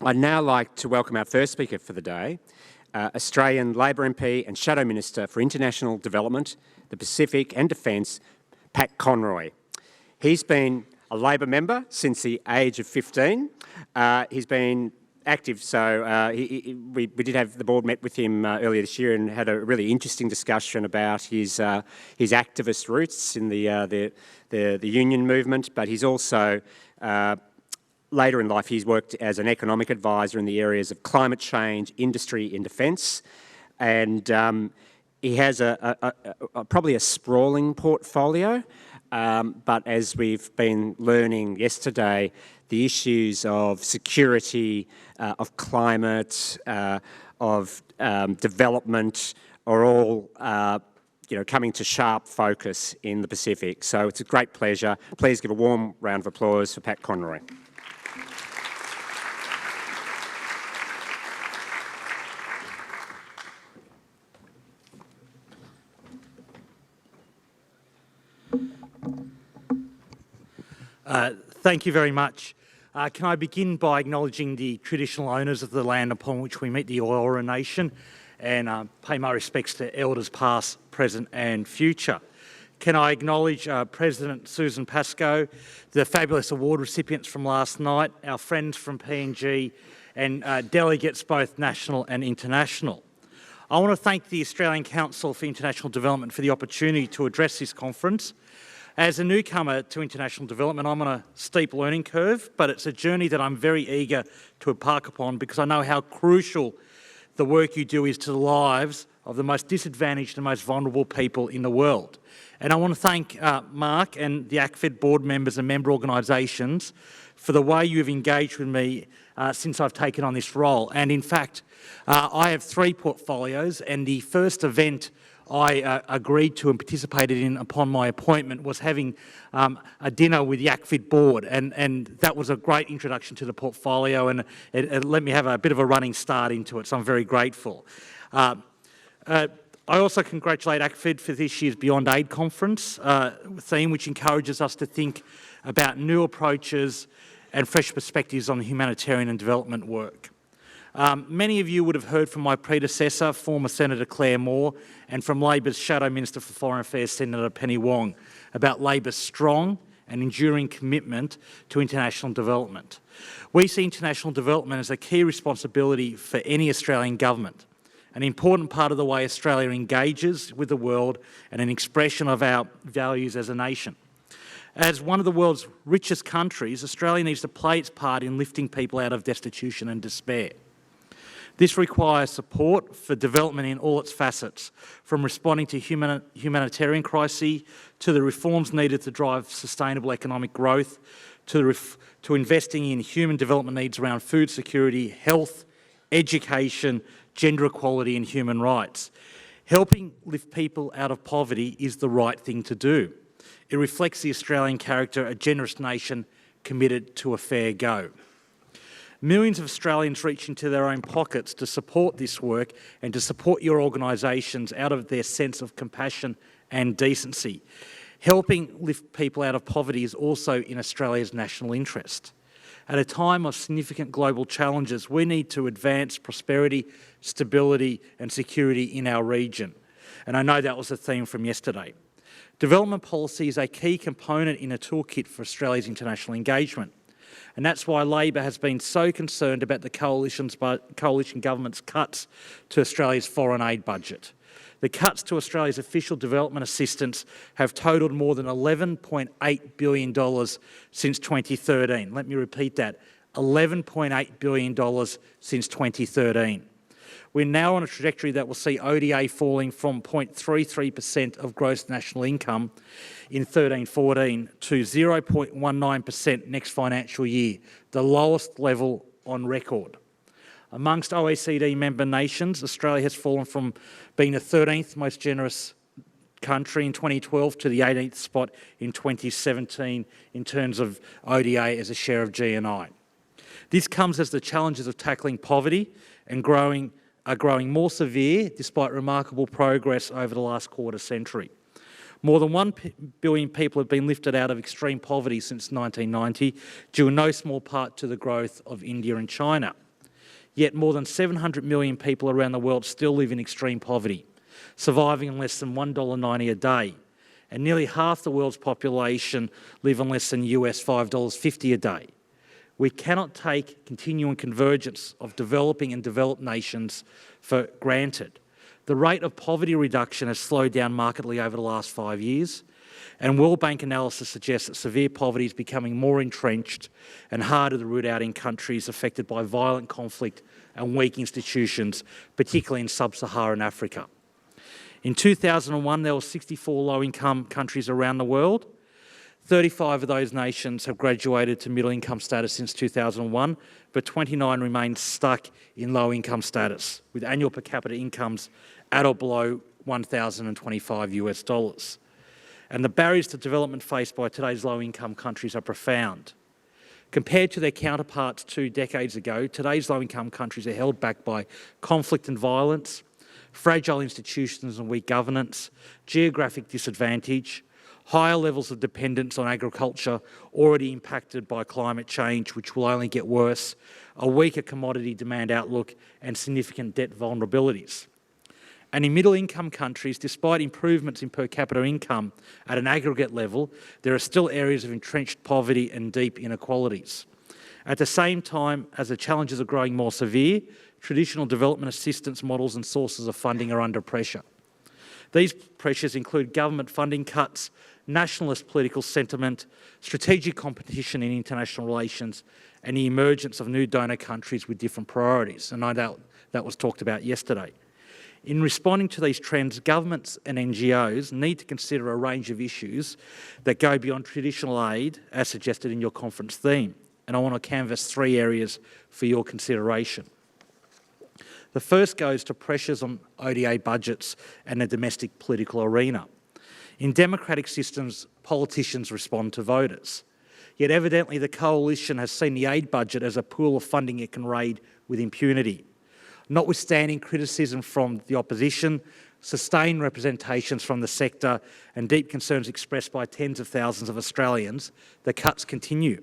I'd now like to welcome our first speaker for the day, Australian Labor MP and Shadow Minister for International Development, the Pacific and Defence, Pat Conroy. He's been a Labor member since the age of 15. He's been active, so we did have the board met with him earlier this year and had a really interesting discussion about his activist roots in the union movement. But he's also later in life he's worked as an economic advisor in the areas of climate change, industry, and defence, and he has probably a sprawling portfolio. But as we've been learning yesterday, the issues of security, of climate, of development are all coming to sharp focus in the Pacific. So it's a great pleasure. Please give a warm round of applause for Pat Conroy. Thank you very much. Can I begin by acknowledging the traditional owners of the land upon which we meet, the Eora Nation, and pay my respects to elders past, present and future. Can I acknowledge President Susan Pascoe, the fabulous award recipients from last night, our friends from PNG and delegates both national and international. I want to thank the Australian Council for International Development for the opportunity to address this conference. As a newcomer to international development, I'm on a steep learning curve, but it's a journey that I'm very eager to embark upon because I know how crucial the work you do is to the lives of the most disadvantaged and most vulnerable people in the world. And I want to thank Mark and the ACFID board members and member organisations for the way you've engaged with me since I've taken on this role. And in fact, I have 3 portfolios, and the first event I agreed to and participated in upon my appointment was having a dinner with the ACFID board, and that was a great introduction to the portfolio, and it let me have a bit of a running start into it, so I'm very grateful. I also congratulate ACFID for this year's Beyond Aid conference theme, which encourages us to think about new approaches and fresh perspectives on humanitarian and development work. Many of you would have heard from my predecessor, former Senator Claire Moore, and from Labor's Shadow Minister for Foreign Affairs, Senator Penny Wong, about Labor's strong and enduring commitment to international development. We see international development as a key responsibility for any Australian government, an important part of the way Australia engages with the world and an expression of our values as a nation. As one of the world's richest countries, Australia needs to play its part in lifting people out of destitution and despair. This requires support for development in all its facets, from responding to humanitarian crises to the reforms needed to drive sustainable economic growth, to investing in human development needs around food security, health, education, gender equality and human rights. Helping lift people out of poverty is the right thing to do. It reflects the Australian character, a generous nation committed to a fair go. Millions of Australians reach into their own pockets to support this work and to support your organisations out of their sense of compassion and decency. Helping lift people out of poverty is also in Australia's national interest. At a time of significant global challenges, we need to advance prosperity, stability and security in our region. And I know that was a theme from yesterday. Development policy is a key component in a toolkit for Australia's international engagement. And that's why Labor has been so concerned about the coalition government's cuts to Australia's foreign aid budget. The cuts to Australia's official development assistance have totalled more than $11.8 billion since 2013. Let me repeat that, $11.8 billion since 2013. We're now on a trajectory that will see ODA falling from 0.33% of gross national income in 13-14 to 0.19% next financial year, the lowest level on record. Amongst OECD member nations, Australia has fallen from being the 13th most generous country in 2012 to the 18th spot in 2017 in terms of ODA as a share of GNI. This comes as the challenges of tackling poverty and are growing more severe despite remarkable progress over the last quarter century. More than 1 billion people have been lifted out of extreme poverty since 1990, due in no small part to the growth of India and China. Yet more than 700 million people around the world still live in extreme poverty, surviving on less than $1.90 a day. And nearly half the world's population live on less than US $5.50 a day. We cannot take continuing convergence of developing and developed nations for granted. The rate of poverty reduction has slowed down markedly over the last 5 years, and World Bank analysis suggests that severe poverty is becoming more entrenched and harder to root out in countries affected by violent conflict and weak institutions, particularly in sub-Saharan Africa. In 2001, there were 64 low-income countries around the world. 35 of those nations have graduated to middle-income status since 2001, but 29 remain stuck in low-income status, with annual per capita incomes at or below $1,025 US. And the barriers to development faced by today's low-income countries are profound. Compared to their counterparts 2 decades ago, today's low-income countries are held back by conflict and violence, fragile institutions and weak governance, geographic disadvantage, higher levels of dependence on agriculture already impacted by climate change, which will only get worse, a weaker commodity demand outlook, and significant debt vulnerabilities. And in middle-income countries, despite improvements in per capita income at an aggregate level, there are still areas of entrenched poverty and deep inequalities. At the same time, as the challenges are growing more severe, traditional development assistance models and sources of funding are under pressure. These pressures include government funding cuts, nationalist political sentiment, strategic competition in international relations, and the emergence of new donor countries with different priorities. And I know that was talked about yesterday. In responding to these trends, governments and NGOs need to consider a range of issues that go beyond traditional aid, as suggested in your conference theme. And I want to canvass 3 areas for your consideration. The first goes to pressures on ODA budgets and the domestic political arena. In democratic systems, politicians respond to voters. Yet evidently the coalition has seen the aid budget as a pool of funding it can raid with impunity. Notwithstanding criticism from the opposition, sustained representations from the sector and deep concerns expressed by tens of thousands of Australians, the cuts continue.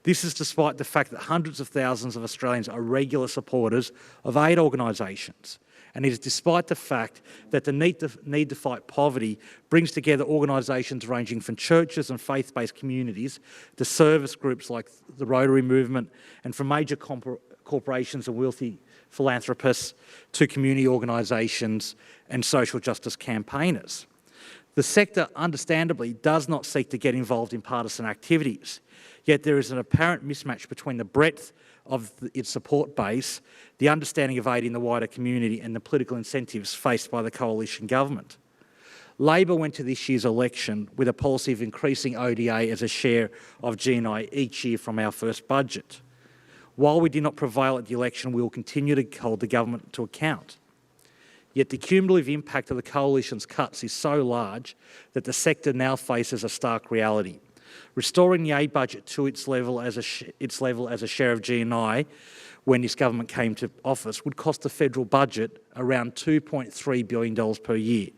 This is despite the fact that hundreds of thousands of Australians are regular supporters of aid organisations. And it is despite the fact that the need to fight poverty brings together organisations ranging from churches and faith-based communities to service groups like the Rotary Movement, and from major corporations and wealthy philanthropists to community organisations and social justice campaigners. The sector, understandably, does not seek to get involved in partisan activities, yet there is an apparent mismatch between the breadth of its support base, the understanding of aid in the wider community, and the political incentives faced by the coalition government. Labor went to this year's election with a policy of increasing ODA as a share of GNI each year from our first budget. While we did not prevail at the election, we will continue to hold the government to account. Yet the cumulative impact of the coalition's cuts is so large that the sector now faces a stark reality. Restoring the aid budget to its level as a share of GNI when this government came to office would cost the federal budget around $2.3 billion per year,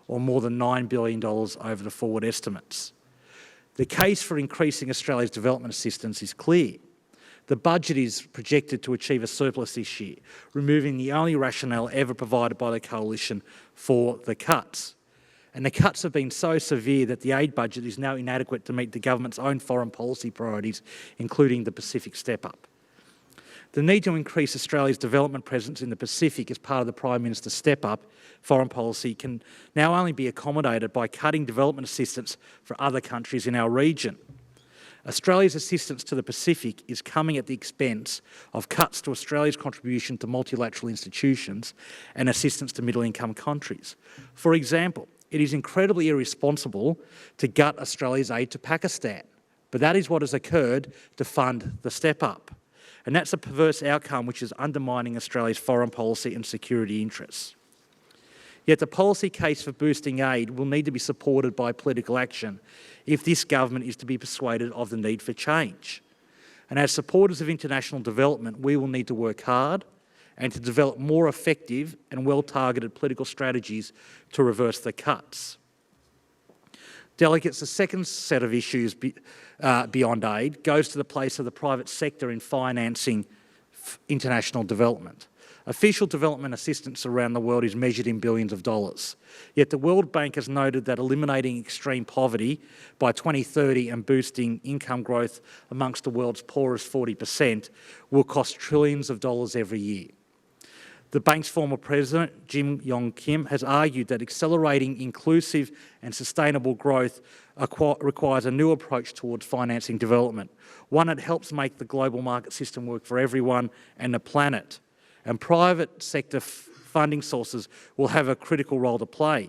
or more than $9 billion over the forward estimates. The case for increasing Australia's development assistance is clear. The budget is projected to achieve a surplus this year, removing the only rationale ever provided by the coalition for the cuts. And the cuts have been so severe that the aid budget is now inadequate to meet the government's own foreign policy priorities, including the Pacific Step-Up. The need to increase Australia's development presence in the Pacific as part of the Prime Minister's Step-Up foreign policy can now only be accommodated by cutting development assistance for other countries in our region. Australia's assistance to the Pacific is coming at the expense of cuts to Australia's contribution to multilateral institutions and assistance to middle-income countries. For example, it is incredibly irresponsible to gut Australia's aid to Pakistan, but that is what has occurred to fund the Step-Up. And that's a perverse outcome which is undermining Australia's foreign policy and security interests. Yet the policy case for boosting aid will need to be supported by political action if this government is to be persuaded of the need for change. And as supporters of international development, we will need to work hard and to develop more effective and well-targeted political strategies to reverse the cuts. Delegates, the second set of issues beyond aid goes to the place of the private sector in financing international development. Official development assistance around the world is measured in billions of dollars. Yet the World Bank has noted that eliminating extreme poverty by 2030 and boosting income growth amongst the world's poorest 40% will cost trillions of dollars every year. The bank's former president, Jim Yong Kim, has argued that accelerating inclusive and sustainable growth requires a new approach towards financing development, one that helps make the global market system work for everyone and the planet. And private sector funding sources will have a critical role to play.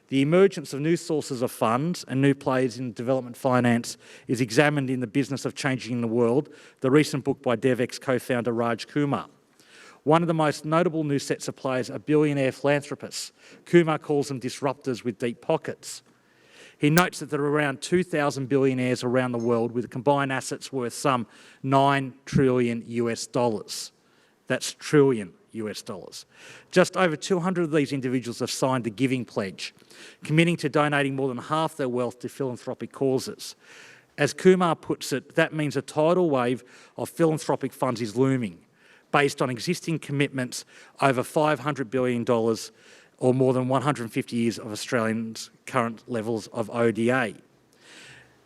The emergence of new sources of funds and new players in development finance is examined in The Business of Changing the World, the recent book by DevX co-founder Raj Kumar. One of the most notable new sets of players are billionaire philanthropists. Kumar calls them disruptors with deep pockets. He notes that there are around 2,000 billionaires around the world with combined assets worth some $9 trillion US dollars. That's trillion US dollars. Just over 200 of these individuals have signed the Giving Pledge, committing to donating more than half their wealth to philanthropic causes. As Kumar puts it, that means a tidal wave of philanthropic funds is looming, based on existing commitments over $500 billion or more than 150 years of Australians' current levels of ODA.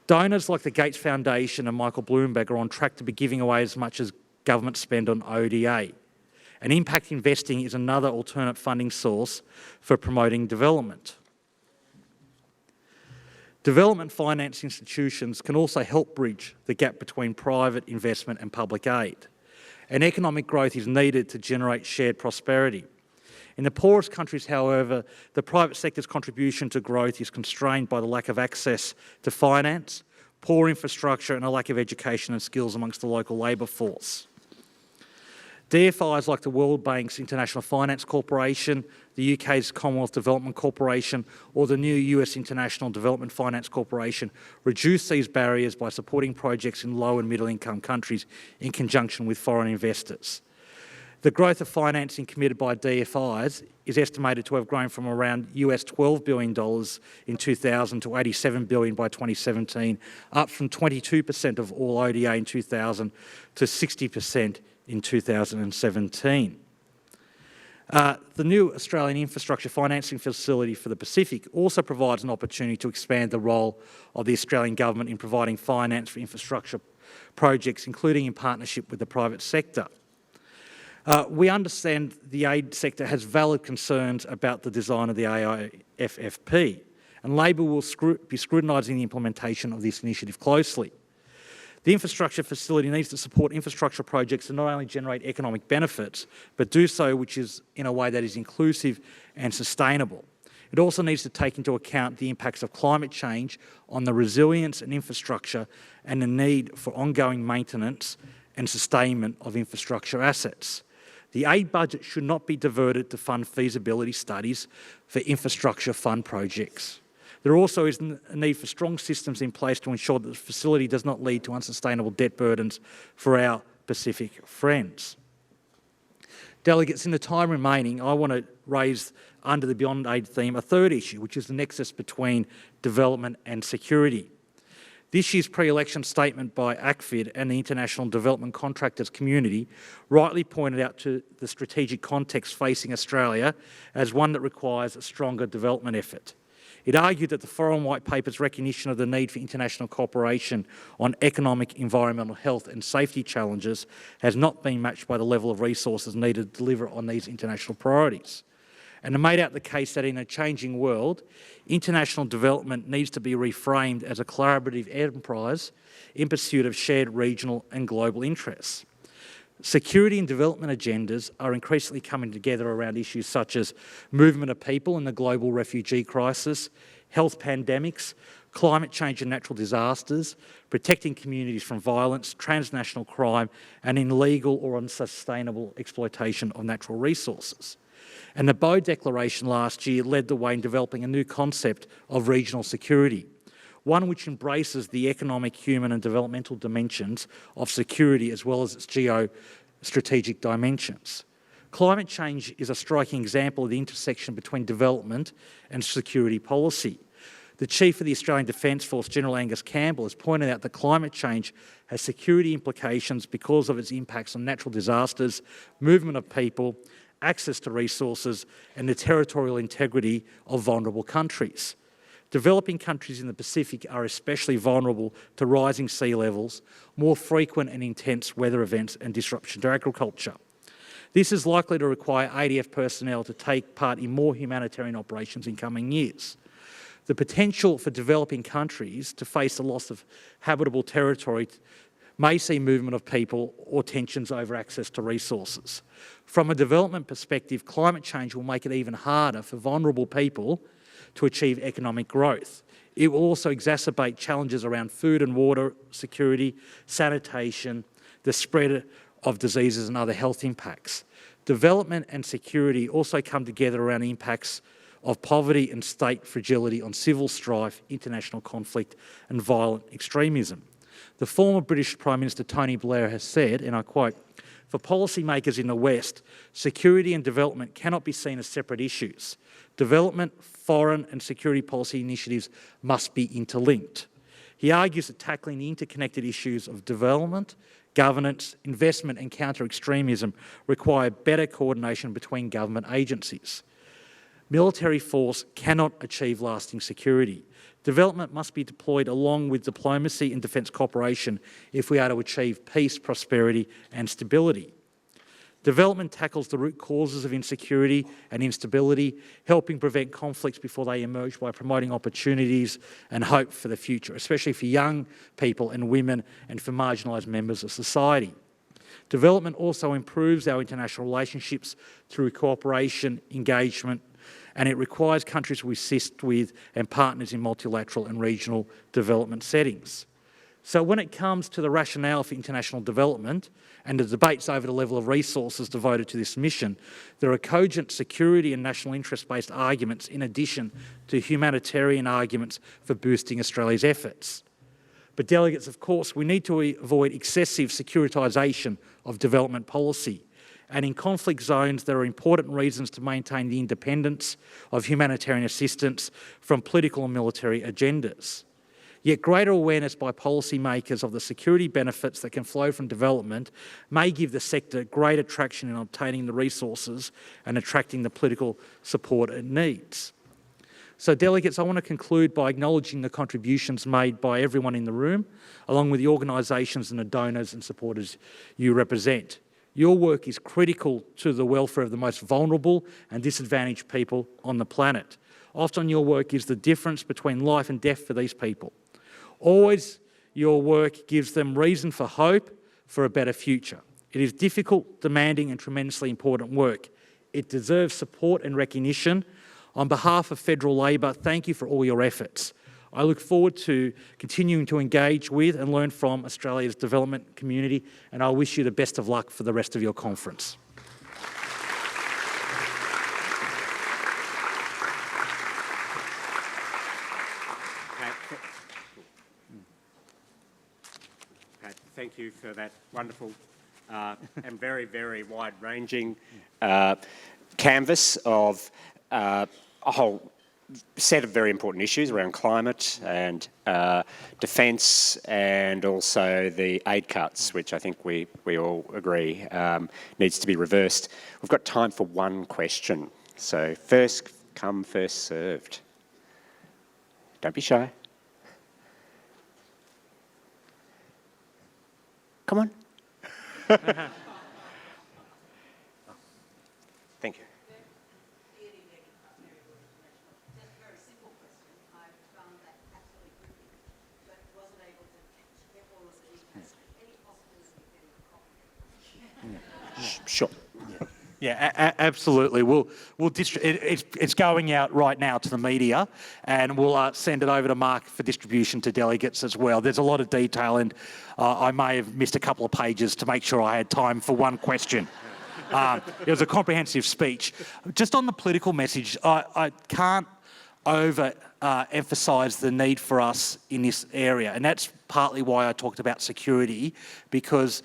Donors like the Gates Foundation and Michael Bloomberg are on track to be giving away as much as government spend on ODA. And impact investing is another alternate funding source for promoting development. Development finance institutions can also help bridge the gap between private investment and public aid. And economic growth is needed to generate shared prosperity. In the poorest countries, however, the private sector's contribution to growth is constrained by the lack of access to finance, poor infrastructure and a lack of education and skills amongst the local labour force. DFIs like the World Bank's International Finance Corporation, the UK's Commonwealth Development Corporation or the new US International Development Finance Corporation reduce these barriers by supporting projects in low and middle income countries in conjunction with foreign investors. The growth of financing committed by DFIs is estimated to have grown from around US $12 billion in 2000 to $87 billion by 2017, up from 22% of all ODA in 2000 to 60% in 2017. The new Australian Infrastructure Financing Facility for the Pacific also provides an opportunity to expand the role of the Australian Government in providing finance for infrastructure projects, including in partnership with the private sector. We understand the aid sector has valid concerns about the design of the ACFID, and Labor will be scrutinising the implementation of this initiative closely. The infrastructure facility needs to support infrastructure projects that not only generate economic benefits, but do so which is in a way that is inclusive and sustainable. It also needs to take into account the impacts of climate change on the resilience and infrastructure and the need for ongoing maintenance and sustainment of infrastructure assets. The aid budget should not be diverted to fund feasibility studies for infrastructure fund projects. There also is a need for strong systems in place to ensure that the facility does not lead to unsustainable debt burdens for our Pacific friends. Delegates, in the time remaining, I want to raise, under the Beyond Aid theme, a third issue, which is the nexus between development and security. This year's pre-election statement by ACFID and the international development contractors community rightly pointed out to the strategic context facing Australia as one that requires a stronger development effort. It argued that the Foreign White Paper's recognition of the need for international cooperation on economic, environmental, health and safety challenges has not been matched by the level of resources needed to deliver on these international priorities. And it made out the case that in a changing world, international development needs to be reframed as a collaborative enterprise in pursuit of shared regional and global interests. Security and development agendas are increasingly coming together around issues such as movement of people in the global refugee crisis, health pandemics, climate change and natural disasters, protecting communities from violence, transnational crime, and illegal or unsustainable exploitation of natural resources. And the Boe Declaration last year led the way in developing a new concept of regional security, one which embraces the economic, human and developmental dimensions of security as well as its geostrategic dimensions. Climate change is a striking example of the intersection between development and security policy. The Chief of the Australian Defence Force, General Angus Campbell, has pointed out that climate change has security implications because of its impacts on natural disasters, movement of people, access to resources, and the territorial integrity of vulnerable countries. Developing countries in the Pacific are especially vulnerable to rising sea levels, more frequent and intense weather events, and disruption to agriculture. This is likely to require ADF personnel to take part in more humanitarian operations in coming years. The potential for developing countries to face the loss of habitable territory may see movement of people or tensions over access to resources. From a development perspective, climate change will make it even harder for vulnerable people to achieve economic growth. It will also exacerbate challenges around food and water security, sanitation, the spread of diseases and other health impacts. Development and security also come together around the impacts of poverty and state fragility on civil strife, international conflict and violent extremism. The former British Prime Minister Tony Blair has said, and I quote, "For policymakers in the West, security and development cannot be seen as separate issues. Development, foreign and security policy initiatives must be interlinked." He argues that tackling the interconnected issues of development, governance, investment and counter-extremism require better coordination between government agencies. Military force cannot achieve lasting security. Development must be deployed along with diplomacy and defence cooperation if we are to achieve peace, prosperity and stability. Development tackles the root causes of insecurity and instability, helping prevent conflicts before they emerge by promoting opportunities and hope for the future, especially for young people and women and for marginalised members of society. Development also improves our international relationships through cooperation, engagement, and it requires countries to assist with and partners in multilateral and regional development settings. So when it comes to the rationale for international development and the debates over the level of resources devoted to this mission, there are cogent security and national interest-based arguments in addition to humanitarian arguments for boosting Australia's efforts. But delegates, of course, we need to avoid excessive securitisation of development policy. And in conflict zones, there are important reasons to maintain the independence of humanitarian assistance from political and military agendas. Yet greater awareness by policymakers of the security benefits that can flow from development may give the sector greater traction in obtaining the resources and attracting the political support it needs. So delegates, I want to conclude by acknowledging the contributions made by everyone in the room, along with the organisations and the donors and supporters you represent. Your work is critical to the welfare of the most vulnerable and disadvantaged people on the planet. Often your work is the difference between life and death for these people. Always your work gives them reason for hope for a better future. It is difficult, demanding and tremendously important work. It deserves support and recognition. On behalf of Federal Labor, thank you for all your efforts. I look forward to continuing to engage with and learn from Australia's development community, and I wish you the best of luck for the rest of your conference. Thank you for that wonderful and very, very wide-ranging canvas of a whole set of very important issues around climate and defence and also the aid cuts, which I think we all agree needs to be reversed. We've got time for one question. So first come, first served. Don't be shy. Come on. Thank you. Sure. Yeah, absolutely. It's going out right now to the media, and we'll send it over to Mark for distribution to delegates as well. There's a lot of detail, and I may have missed a couple of pages to make sure I had time for one question. It was a comprehensive speech. Just on the political message, I can't emphasise the need for us in this area, and that's partly why I talked about security, because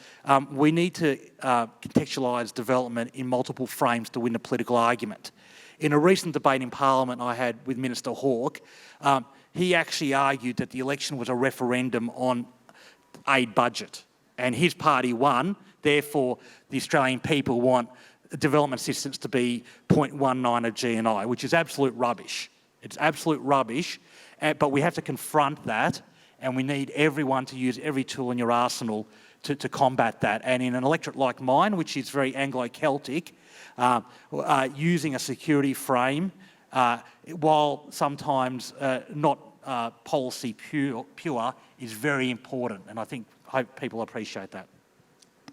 we need to contextualise development in multiple frames to win the political argument. In a recent debate in Parliament I had with Minister Hawke, he actually argued that the election was a referendum on aid budget, and his party won. Therefore, the Australian people want development assistance to be 0.19 of GNI, which is absolute rubbish. It's absolute rubbish, but we have to confront that, and we need everyone to use every tool in your arsenal to combat that. And in an electorate like mine, which is very Anglo-Celtic, using a security frame, while sometimes not policy pure, is very important, and I hope people appreciate that.